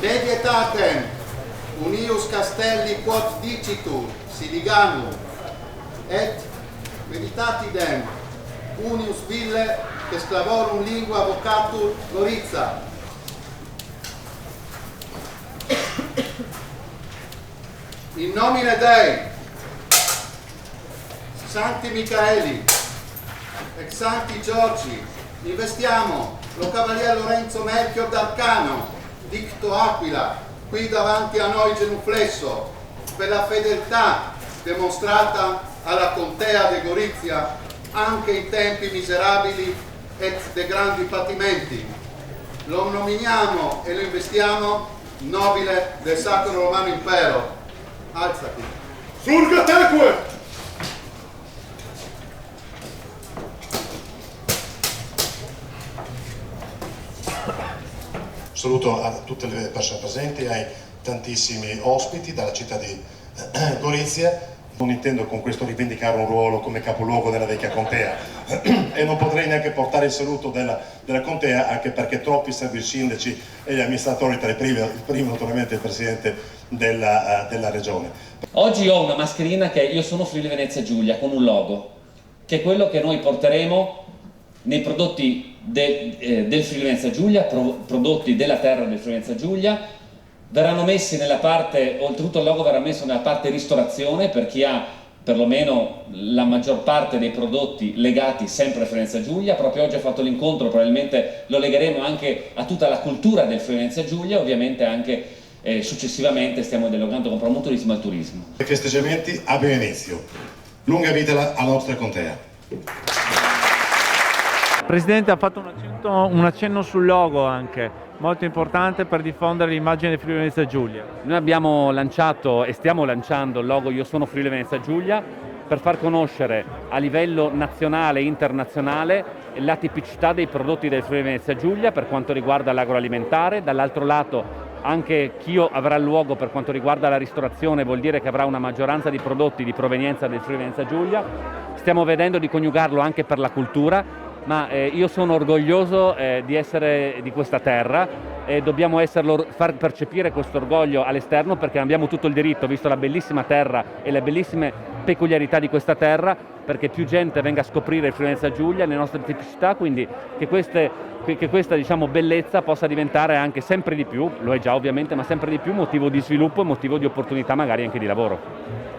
Medietatem unius castelli quod dicitur siliganum et meditatidem unius ville che sclavorum lingua vocatur Gorizia. In nomine Dei, Sancti Michaeli e Santi Giorgi, investiamo lo Cavaliere Lorenzo Melchior d'Arcano, dicto Aquila, qui davanti a noi genuflesso, per la fedeltà dimostrata alla contea di Gorizia anche in tempi miserabili e de grandi patimenti. Lo nominiamo e lo investiamo nobile del Sacro Romano Impero. Alzati. Surgateque! Saluto a tutte le persone presenti, ai tantissimi ospiti dalla città di Gorizia. Non intendo con questo rivendicare un ruolo come capoluogo della vecchia contea e non potrei neanche portare il saluto della contea, anche perché troppi servono i sindaci e gli amministratori, tra i primi naturalmente il presidente della regione. Oggi ho una mascherina che Io sono Friuli Venezia Giulia con un logo, che è quello che noi porteremo nei prodotti del Friuli Venezia Giulia, prodotti della terra del Friuli Venezia Giulia. Verranno messi nella parte, oltretutto il logo verrà messo nella parte ristorazione per chi ha perlomeno la maggior parte dei prodotti legati sempre al Friuli Venezia Giulia. Proprio oggi ho fatto l'incontro, probabilmente lo legheremo anche a tutta la cultura del Friuli Venezia Giulia, ovviamente anche successivamente stiamo dialogando con Promoturismo al turismo. I festeggiamenti abbiano inizio. Lunga vita alla nostra contea. Il Presidente ha fatto un accenno sul logo anche, molto importante per diffondere l'immagine di Friuli Venezia Giulia. Noi abbiamo lanciato e stiamo lanciando il logo Io sono Friuli Venezia Giulia per far conoscere a livello nazionale e internazionale la tipicità dei prodotti del Friuli Venezia Giulia per quanto riguarda l'agroalimentare. Dall'altro lato anche chi avrà il luogo per quanto riguarda la ristorazione vuol dire che avrà una maggioranza di prodotti di provenienza del Friuli Venezia Giulia. Stiamo vedendo di coniugarlo anche per la cultura, ma io sono orgoglioso di essere di questa terra e dobbiamo far percepire questo orgoglio all'esterno, perché abbiamo tutto il diritto, visto la bellissima terra e le bellissime peculiarità di questa terra, perché più gente venga a scoprire il Friuli Venezia Giulia, le nostre tipicità, quindi che questa diciamo, bellezza possa diventare anche sempre di più, lo è già ovviamente, ma sempre di più motivo di sviluppo e motivo di opportunità magari anche di lavoro.